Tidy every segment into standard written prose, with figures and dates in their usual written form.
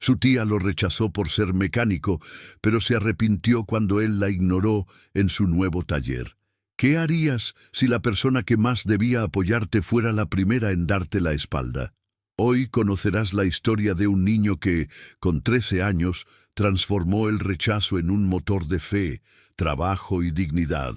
Su tía lo rechazó por ser mecánico, pero se arrepintió cuando él la ignoró en su nuevo taller. ¿Qué harías si la persona que más debía apoyarte fuera la primera en darte la espalda? Hoy conocerás la historia de un niño que, con 13 años, transformó el rechazo en un motor de fe, trabajo y dignidad.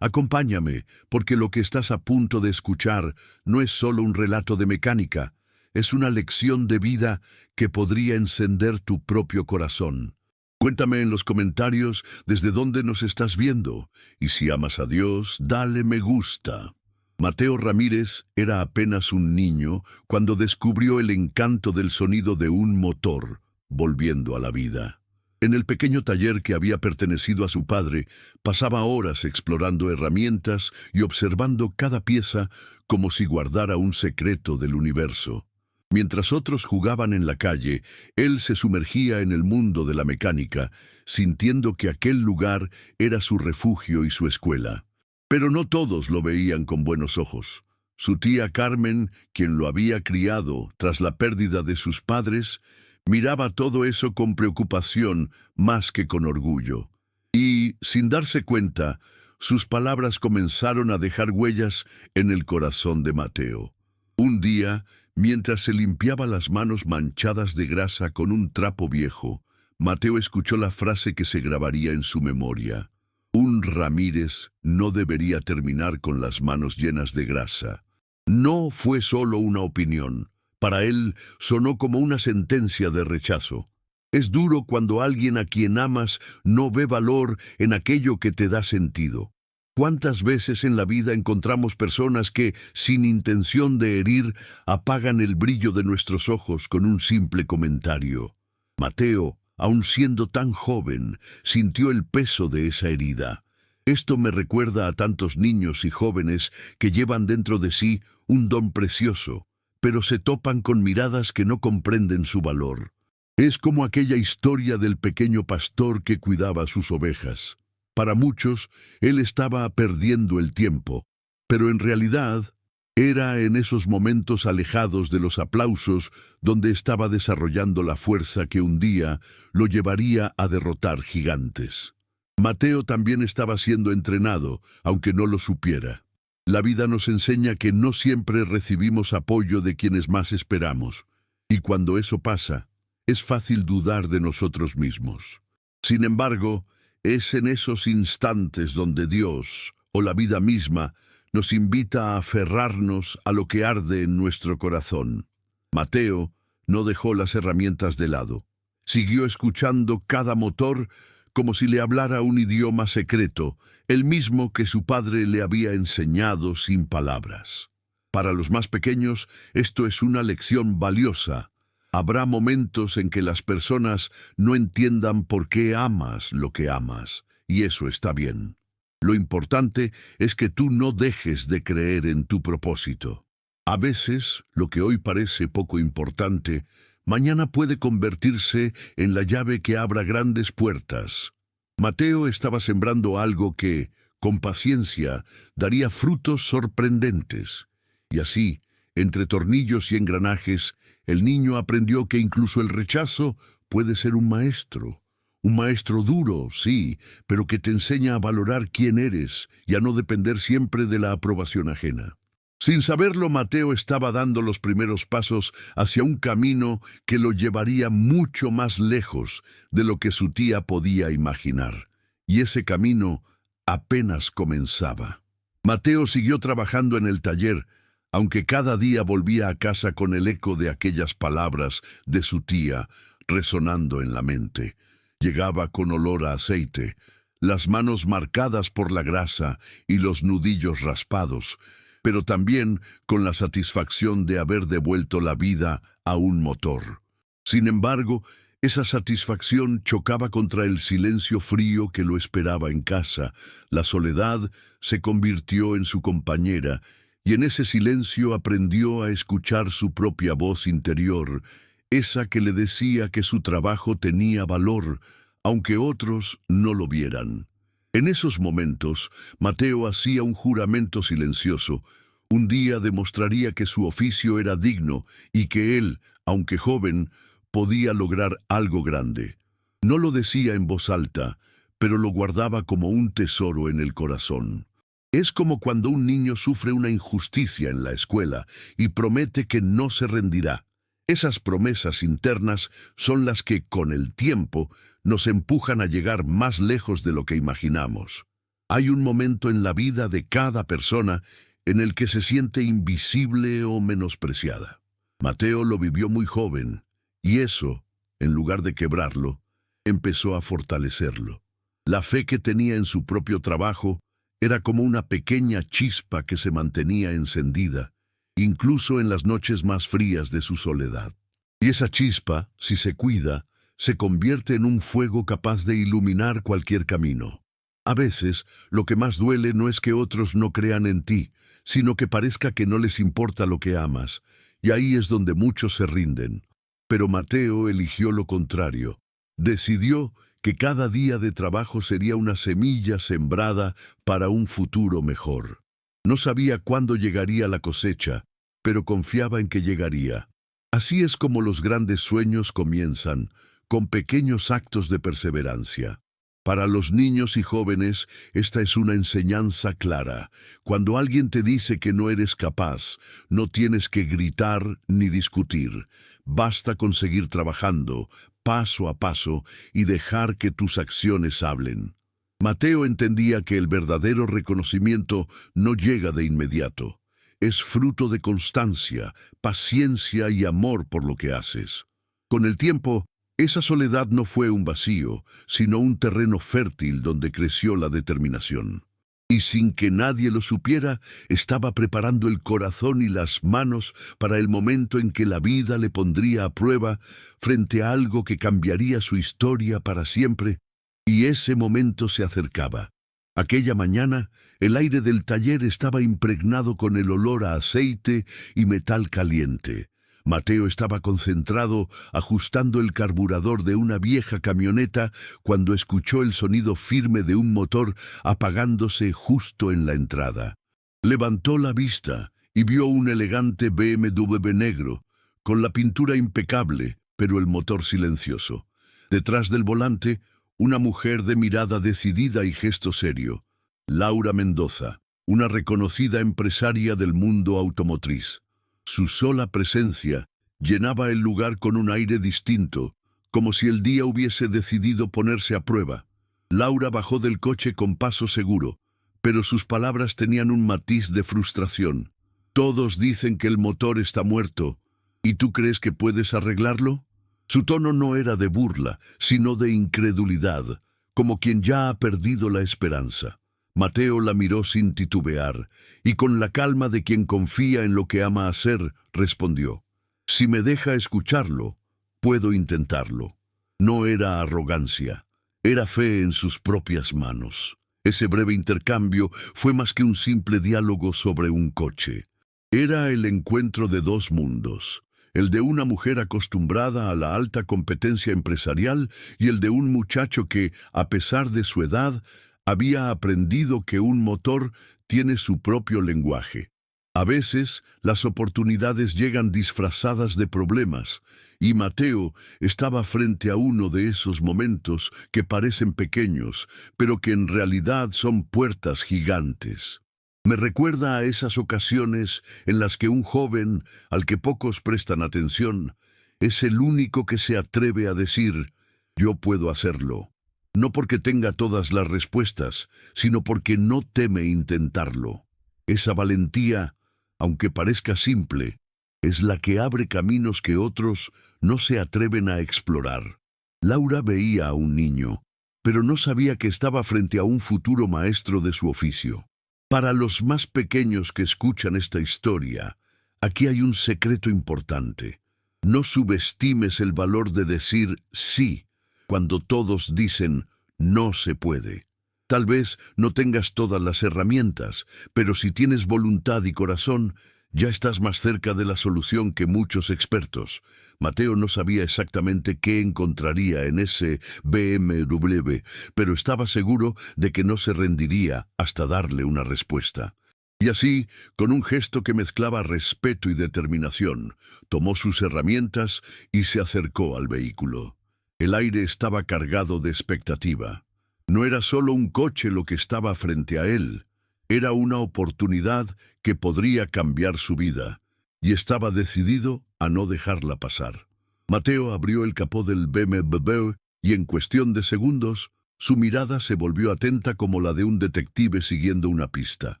Acompáñame, porque lo que estás a punto de escuchar no es solo un relato de mecánica, es una lección de vida que podría encender tu propio corazón. Cuéntame en los comentarios desde dónde nos estás viendo, y si amas a Dios, dale me gusta. Mateo Ramírez era apenas un niño cuando descubrió el encanto del sonido de un motor, volviendo a la vida. En el pequeño taller que había pertenecido a su padre, pasaba horas explorando herramientas y observando cada pieza como si guardara un secreto del universo. Mientras otros jugaban en la calle, él se sumergía en el mundo de la mecánica, sintiendo que aquel lugar era su refugio y su escuela. Pero no todos lo veían con buenos ojos. Su tía Carmen, quien lo había criado tras la pérdida de sus padres, miraba todo eso con preocupación más que con orgullo. Y, sin darse cuenta, sus palabras comenzaron a dejar huellas en el corazón de Mateo. Un día, mientras se limpiaba las manos manchadas de grasa con un trapo viejo, Mateo escuchó la frase que se grabaría en su memoria. Un Ramírez no debería terminar con las manos llenas de grasa. No fue solo una opinión. Para él sonó como una sentencia de rechazo. Es duro cuando alguien a quien amas no ve valor en aquello que te da sentido. ¿Cuántas veces en la vida encontramos personas que, sin intención de herir, apagan el brillo de nuestros ojos con un simple comentario? Mateo, aun siendo tan joven, sintió el peso de esa herida. Esto me recuerda a tantos niños y jóvenes que llevan dentro de sí un don precioso, pero se topan con miradas que no comprenden su valor. Es como aquella historia del pequeño pastor que cuidaba sus ovejas. Para muchos, él estaba perdiendo el tiempo, pero en realidad era en esos momentos alejados de los aplausos donde estaba desarrollando la fuerza que un día lo llevaría a derrotar gigantes. Mateo también estaba siendo entrenado, aunque no lo supiera. La vida nos enseña que no siempre recibimos apoyo de quienes más esperamos, y cuando eso pasa, es fácil dudar de nosotros mismos. Sin embargo, es en esos instantes donde Dios, o la vida misma, nos invita a aferrarnos a lo que arde en nuestro corazón. Mateo no dejó las herramientas de lado. Siguió escuchando cada motor como si le hablara un idioma secreto, el mismo que su padre le había enseñado sin palabras. Para los más pequeños, esto es una lección valiosa. Habrá momentos en que las personas no entiendan por qué amas lo que amas, y eso está bien. Lo importante es que tú no dejes de creer en tu propósito. A veces, lo que hoy parece poco importante, mañana puede convertirse en la llave que abra grandes puertas. Mateo estaba sembrando algo que, con paciencia, daría frutos sorprendentes. Y así, entre tornillos y engranajes, el niño aprendió que incluso el rechazo puede ser un maestro. Un maestro duro, sí, pero que te enseña a valorar quién eres y a no depender siempre de la aprobación ajena. Sin saberlo, Mateo estaba dando los primeros pasos hacia un camino que lo llevaría mucho más lejos de lo que su tía podía imaginar. Y ese camino apenas comenzaba. Mateo siguió trabajando en el taller, aunque cada día volvía a casa con el eco de aquellas palabras de su tía resonando en la mente. Llegaba con olor a aceite, las manos marcadas por la grasa y los nudillos raspados, pero también con la satisfacción de haber devuelto la vida a un motor. Sin embargo, esa satisfacción chocaba contra el silencio frío que lo esperaba en casa. La soledad se convirtió en su compañera, y en ese silencio aprendió a escuchar su propia voz interior, esa que le decía que su trabajo tenía valor, aunque otros no lo vieran. En esos momentos, Mateo hacía un juramento silencioso. Un día demostraría que su oficio era digno y que él, aunque joven, podía lograr algo grande. No lo decía en voz alta, pero lo guardaba como un tesoro en el corazón. Es como cuando un niño sufre una injusticia en la escuela y promete que no se rendirá. Esas promesas internas son las que, con el tiempo, nos empujan a llegar más lejos de lo que imaginamos. Hay un momento en la vida de cada persona en el que se siente invisible o menospreciada. Mateo lo vivió muy joven, y eso, en lugar de quebrarlo, empezó a fortalecerlo. La fe que tenía en su propio trabajo era como una pequeña chispa que se mantenía encendida, incluso en las noches más frías de su soledad. Y esa chispa, si se cuida, se convierte en un fuego capaz de iluminar cualquier camino. A veces, lo que más duele no es que otros no crean en ti, sino que parezca que no les importa lo que amas, y ahí es donde muchos se rinden. Pero Mateo eligió lo contrario. Decidió que cada día de trabajo sería una semilla sembrada para un futuro mejor. No sabía cuándo llegaría la cosecha, pero confiaba en que llegaría. Así es como los grandes sueños comienzan, con pequeños actos de perseverancia. Para los niños y jóvenes, esta es una enseñanza clara. Cuando alguien te dice que no eres capaz, no tienes que gritar ni discutir. Basta con seguir trabajando, paso a paso, y dejar que tus acciones hablen. Mateo entendía que el verdadero reconocimiento no llega de inmediato. Es fruto de constancia, paciencia y amor por lo que haces. Con el tiempo, esa soledad no fue un vacío, sino un terreno fértil donde creció la determinación. Y sin que nadie lo supiera, estaba preparando el corazón y las manos para el momento en que la vida le pondría a prueba frente a algo que cambiaría su historia para siempre, y ese momento se acercaba. Aquella mañana, el aire del taller estaba impregnado con el olor a aceite y metal caliente. Mateo estaba concentrado ajustando el carburador de una vieja camioneta cuando escuchó el sonido firme de un motor apagándose justo en la entrada. Levantó la vista y vio un elegante BMW negro, con la pintura impecable, pero el motor silencioso. Detrás del volante, una mujer de mirada decidida y gesto serio, Laura Mendoza, una reconocida empresaria del mundo automotriz. Su sola presencia llenaba el lugar con un aire distinto, como si el día hubiese decidido ponerse a prueba. Laura bajó del coche con paso seguro, pero sus palabras tenían un matiz de frustración. Todos dicen que el motor está muerto, ¿y tú crees que puedes arreglarlo? Su tono no era de burla, sino de incredulidad, como quien ya ha perdido la esperanza. Mateo la miró sin titubear, y con la calma de quien confía en lo que ama hacer, respondió: «Si me deja escucharlo, puedo intentarlo». No era arrogancia, era fe en sus propias manos. Ese breve intercambio fue más que un simple diálogo sobre un coche. Era el encuentro de dos mundos, el de una mujer acostumbrada a la alta competencia empresarial y el de un muchacho que, a pesar de su edad, había aprendido que un motor tiene su propio lenguaje. A veces, las oportunidades llegan disfrazadas de problemas, y Mateo estaba frente a uno de esos momentos que parecen pequeños, pero que en realidad son puertas gigantes. Me recuerda a esas ocasiones en las que un joven, al que pocos prestan atención, es el único que se atreve a decir: «Yo puedo hacerlo». No porque tenga todas las respuestas, sino porque no teme intentarlo. Esa valentía, aunque parezca simple, es la que abre caminos que otros no se atreven a explorar. Laura veía a un niño, pero no sabía que estaba frente a un futuro maestro de su oficio. Para los más pequeños que escuchan esta historia, aquí hay un secreto importante. No subestimes el valor de decir sí cuando todos dicen no se puede. Tal vez no tengas todas las herramientas, pero si tienes voluntad y corazón, ya estás más cerca de la solución que muchos expertos. Mateo no sabía exactamente qué encontraría en ese BMW, pero estaba seguro de que no se rendiría hasta darle una respuesta. Y así, con un gesto que mezclaba respeto y determinación, tomó sus herramientas y se acercó al vehículo. El aire estaba cargado de expectativa. No era solo un coche lo que estaba frente a él, era una oportunidad que podría cambiar su vida, y estaba decidido a no dejarla pasar. Mateo abrió el capó del BMW y en cuestión de segundos, su mirada se volvió atenta como la de un detective siguiendo una pista.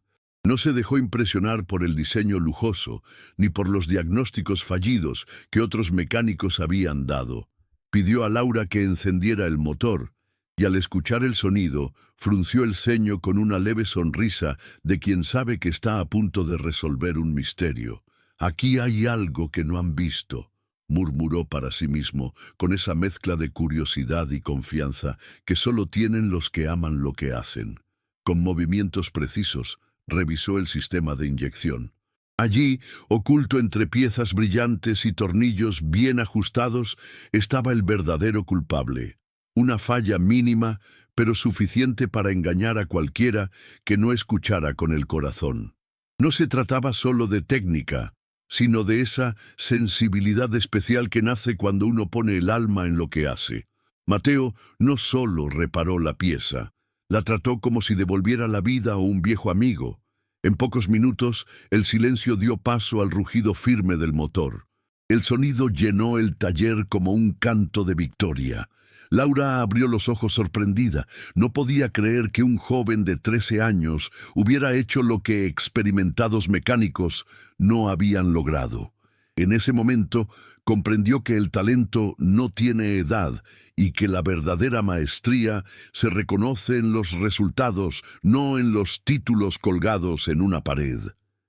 No se dejó impresionar por el diseño lujoso, ni por los diagnósticos fallidos que otros mecánicos habían dado. Pidió a Laura que encendiera el motor, y al escuchar el sonido, frunció el ceño con una leve sonrisa de quien sabe que está a punto de resolver un misterio. «Aquí hay algo que no han visto», murmuró para sí mismo, con esa mezcla de curiosidad y confianza que solo tienen los que aman lo que hacen. Con movimientos precisos, revisó el sistema de inyección. Allí, oculto entre piezas brillantes y tornillos bien ajustados, estaba el verdadero culpable. Una falla mínima, pero suficiente para engañar a cualquiera que no escuchara con el corazón. No se trataba solo de técnica, sino de esa sensibilidad especial que nace cuando uno pone el alma en lo que hace. Mateo no solo reparó la pieza, la trató como si devolviera la vida a un viejo amigo. En pocos minutos, el silencio dio paso al rugido firme del motor. El sonido llenó el taller como un canto de victoria. Laura abrió los ojos sorprendida. No podía creer que un joven de 13 años hubiera hecho lo que experimentados mecánicos no habían logrado. En ese momento, comprendió que el talento no tiene edad y que la verdadera maestría se reconoce en los resultados, no en los títulos colgados en una pared.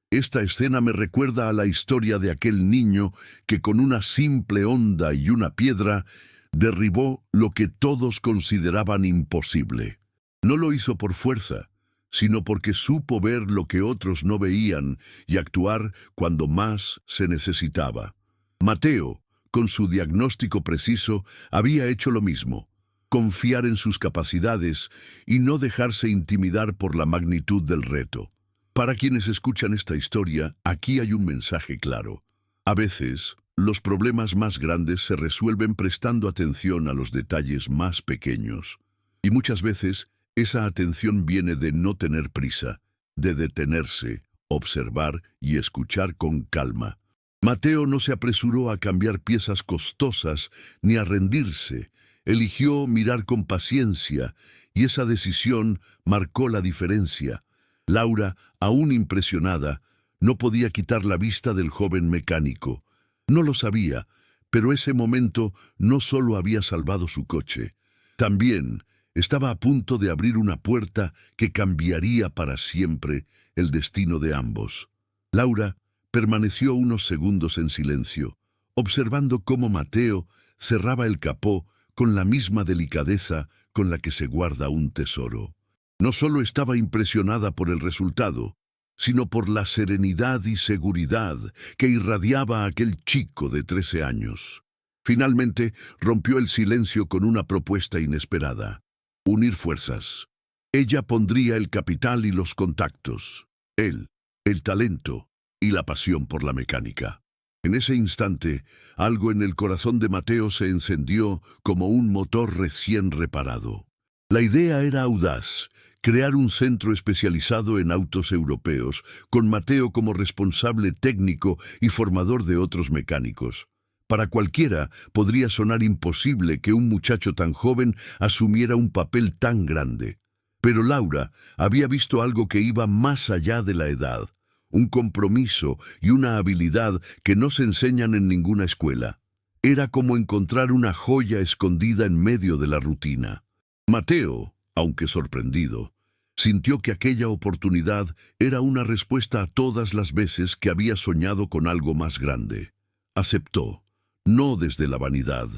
Esta escena me recuerda a la historia de aquel niño que con una simple honda y una piedra derribó lo que todos consideraban imposible. No lo hizo por fuerza, sino porque supo ver lo que otros no veían y actuar cuando más se necesitaba. Mateo, con su diagnóstico preciso, había hecho lo mismo: confiar en sus capacidades y no dejarse intimidar por la magnitud del reto. Para quienes escuchan esta historia, aquí hay un mensaje claro. A veces, los problemas más grandes se resuelven prestando atención a los detalles más pequeños. Y muchas veces, esa atención viene de no tener prisa, de detenerse, observar y escuchar con calma. Mateo no se apresuró a cambiar piezas costosas ni a rendirse. Eligió mirar con paciencia y esa decisión marcó la diferencia. Laura, aún impresionada, no podía quitar la vista del joven mecánico. No lo sabía, pero ese momento no solo había salvado su coche, también estaba a punto de abrir una puerta que cambiaría para siempre el destino de ambos. Laura permaneció unos segundos en silencio, observando cómo Mateo cerraba el capó con la misma delicadeza con la que se guarda un tesoro. No solo estaba impresionada por el resultado, sino por la serenidad y seguridad que irradiaba aquel chico de 13 años. Finalmente, rompió el silencio con una propuesta inesperada: unir fuerzas. Ella pondría el capital y los contactos, él, el talento y la pasión por la mecánica. En ese instante, algo en el corazón de Mateo se encendió como un motor recién reparado. La idea era audaz: crear un centro especializado en autos europeos, con Mateo como responsable técnico y formador de otros mecánicos. Para cualquiera podría sonar imposible que un muchacho tan joven asumiera un papel tan grande. Pero Laura había visto algo que iba más allá de la edad, un compromiso y una habilidad que no se enseñan en ninguna escuela. Era como encontrar una joya escondida en medio de la rutina. Mateo, aunque sorprendido, sintió que aquella oportunidad era una respuesta a todas las veces que había soñado con algo más grande. Aceptó, no desde la vanidad,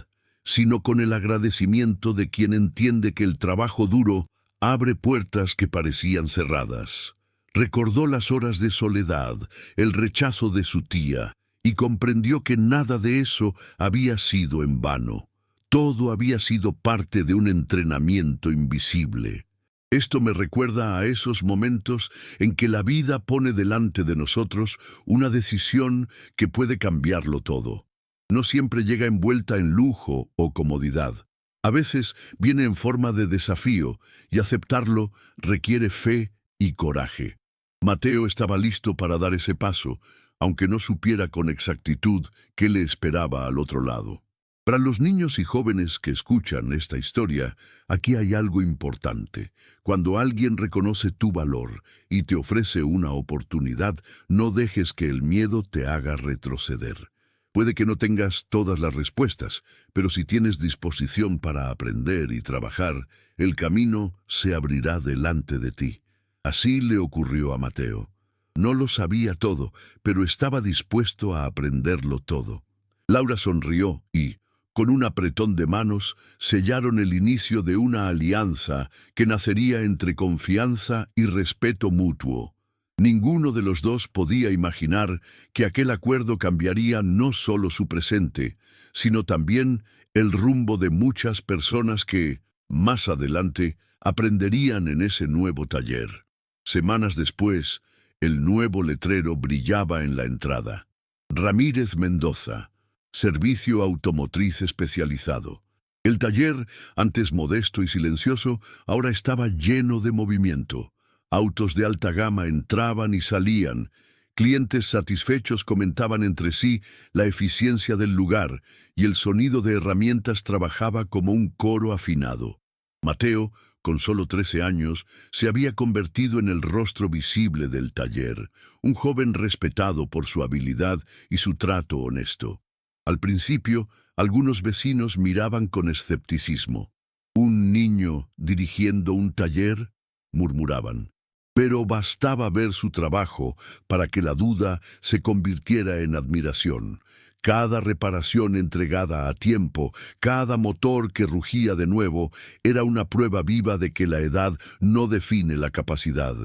sino con el agradecimiento de quien entiende que el trabajo duro abre puertas que parecían cerradas. Recordó las horas de soledad, el rechazo de su tía, y comprendió que nada de eso había sido en vano. Todo había sido parte de un entrenamiento invisible. Esto me recuerda a esos momentos en que la vida pone delante de nosotros una decisión que puede cambiarlo todo. No siempre llega envuelta en lujo o comodidad. A veces viene en forma de desafío y aceptarlo requiere fe y coraje. Mateo estaba listo para dar ese paso, aunque no supiera con exactitud qué le esperaba al otro lado. Para los niños y jóvenes que escuchan esta historia, aquí hay algo importante. Cuando alguien reconoce tu valor y te ofrece una oportunidad, no dejes que el miedo te haga retroceder. Puede que no tengas todas las respuestas, pero si tienes disposición para aprender y trabajar, el camino se abrirá delante de ti. Así le ocurrió a Mateo. No lo sabía todo, pero estaba dispuesto a aprenderlo todo. Laura sonrió y, con un apretón de manos, sellaron el inicio de una alianza que nacería entre confianza y respeto mutuo. Ninguno de los dos podía imaginar que aquel acuerdo cambiaría no solo su presente, sino también el rumbo de muchas personas que, más adelante, aprenderían en ese nuevo taller. Semanas después, el nuevo letrero brillaba en la entrada. Ramírez Mendoza, Servicio Automotriz Especializado. El taller, antes modesto y silencioso, ahora estaba lleno de movimiento. Autos de alta gama entraban y salían. Clientes satisfechos comentaban entre sí la eficiencia del lugar y el sonido de herramientas trabajaba como un coro afinado. Mateo, con solo 13 años, se había convertido en el rostro visible del taller, un joven respetado por su habilidad y su trato honesto. Al principio, algunos vecinos miraban con escepticismo. «¿Un niño dirigiendo un taller?», murmuraban. Pero bastaba ver su trabajo para que la duda se convirtiera en admiración. Cada reparación entregada a tiempo, cada motor que rugía de nuevo, era una prueba viva de que la edad no define la capacidad.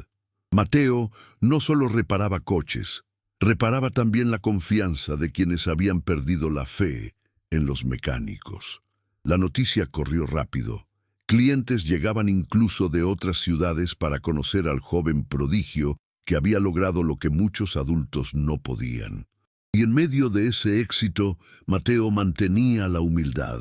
Mateo no solo reparaba coches, reparaba también la confianza de quienes habían perdido la fe en los mecánicos. La noticia corrió rápido. Clientes llegaban incluso de otras ciudades para conocer al joven prodigio que había logrado lo que muchos adultos no podían. Y en medio de ese éxito, Mateo mantenía la humildad.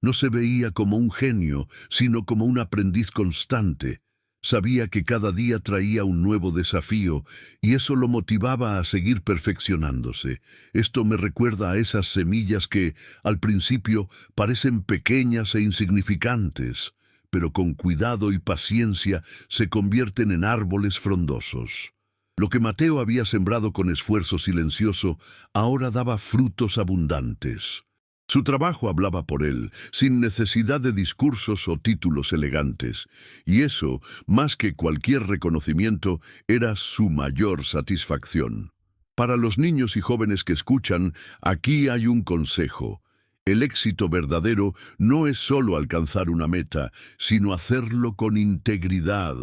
No se veía como un genio, sino como un aprendiz constante. Sabía que cada día traía un nuevo desafío, y eso lo motivaba a seguir perfeccionándose. Esto me recuerda a esas semillas que, al principio, parecen pequeñas e insignificantes, pero con cuidado y paciencia se convierten en árboles frondosos. Lo que Mateo había sembrado con esfuerzo silencioso ahora daba frutos abundantes. Su trabajo hablaba por él, sin necesidad de discursos o títulos elegantes, y eso, más que cualquier reconocimiento, era su mayor satisfacción. Para los niños y jóvenes que escuchan, aquí hay un consejo. El éxito verdadero no es solo alcanzar una meta, sino hacerlo con integridad.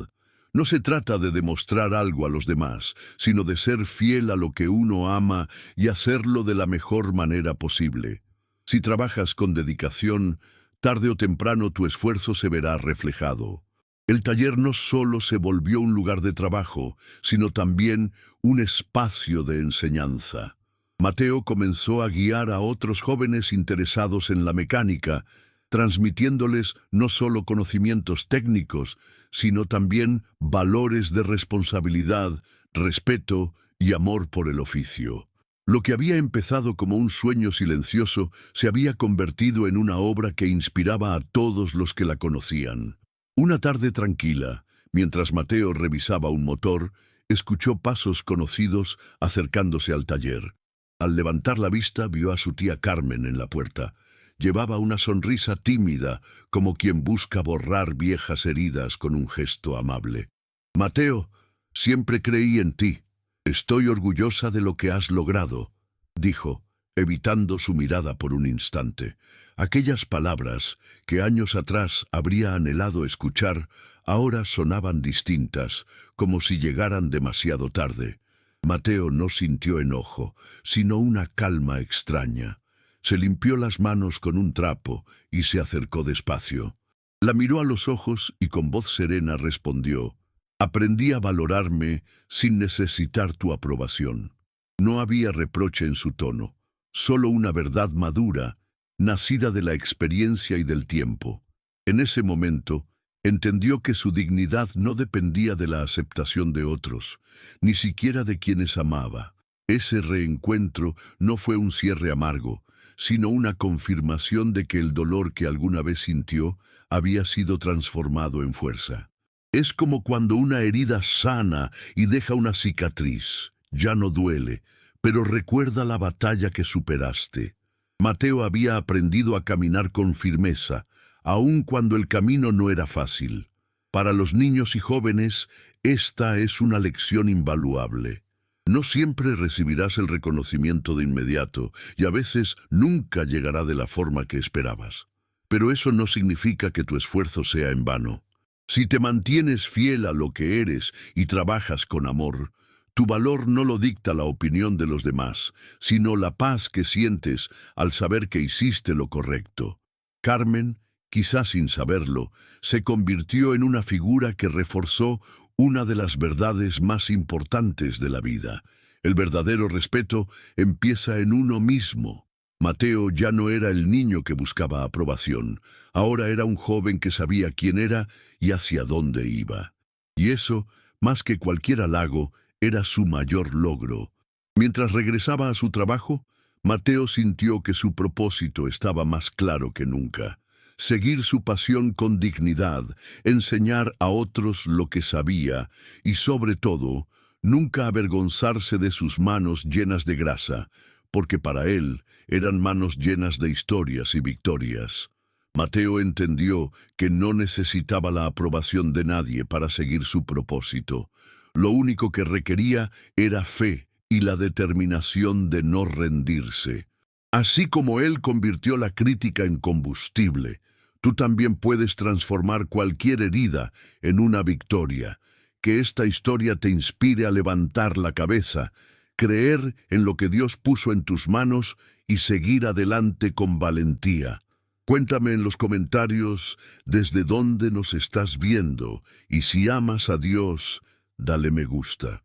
No se trata de demostrar algo a los demás, sino de ser fiel a lo que uno ama y hacerlo de la mejor manera posible. Si trabajas con dedicación, tarde o temprano tu esfuerzo se verá reflejado. El taller no solo se volvió un lugar de trabajo, sino también un espacio de enseñanza. Mateo comenzó a guiar a otros jóvenes interesados en la mecánica, transmitiéndoles no solo conocimientos técnicos, sino también valores de responsabilidad, respeto y amor por el oficio. Lo que había empezado como un sueño silencioso se había convertido en una obra que inspiraba a todos los que la conocían. Una tarde tranquila, mientras Mateo revisaba un motor, escuchó pasos conocidos acercándose al taller. Al levantar la vista vio a su tía Carmen en la puerta. Llevaba una sonrisa tímida, como quien busca borrar viejas heridas con un gesto amable. «Mateo, siempre creí en ti. Estoy orgullosa de lo que has logrado», dijo, evitando su mirada por un instante. Aquellas palabras, que años atrás habría anhelado escuchar, ahora sonaban distintas, como si llegaran demasiado tarde. Mateo no sintió enojo, sino una calma extraña. Se limpió las manos con un trapo y se acercó despacio. La miró a los ojos y con voz serena respondió: aprendí a valorarme sin necesitar tu aprobación. No había reproche en su tono, solo una verdad madura, nacida de la experiencia y del tiempo. En ese momento, entendió que su dignidad no dependía de la aceptación de otros, ni siquiera de quienes amaba. Ese reencuentro no fue un cierre amargo, sino una confirmación de que el dolor que alguna vez sintió había sido transformado en fuerza. Es como cuando una herida sana y deja una cicatriz. Ya no duele, pero recuerda la batalla que superaste. Mateo había aprendido a caminar con firmeza, aun cuando el camino no era fácil. Para los niños y jóvenes, esta es una lección invaluable. No siempre recibirás el reconocimiento de inmediato y a veces nunca llegará de la forma que esperabas. Pero eso no significa que tu esfuerzo sea en vano. Si te mantienes fiel a lo que eres y trabajas con amor, tu valor no lo dicta la opinión de los demás, sino la paz que sientes al saber que hiciste lo correcto. Carmen, quizás sin saberlo, se convirtió en una figura que reforzó una de las verdades más importantes de la vida. El verdadero respeto empieza en uno mismo. Mateo ya no era el niño que buscaba aprobación, ahora era un joven que sabía quién era y hacia dónde iba. Y eso, más que cualquier halago, era su mayor logro. Mientras regresaba a su trabajo, Mateo sintió que su propósito estaba más claro que nunca. Seguir su pasión con dignidad, enseñar a otros lo que sabía y, sobre todo, nunca avergonzarse de sus manos llenas de grasa, porque para él eran manos llenas de historias y victorias. Mateo entendió que no necesitaba la aprobación de nadie para seguir su propósito. Lo único que requería era fe y la determinación de no rendirse. Así como él convirtió la crítica en combustible, tú también puedes transformar cualquier herida en una victoria. Que esta historia te inspire a levantar la cabeza, creer en lo que Dios puso en tus manos y seguir adelante con valentía. Cuéntame en los comentarios desde dónde nos estás viendo y si amas a Dios, dale me gusta.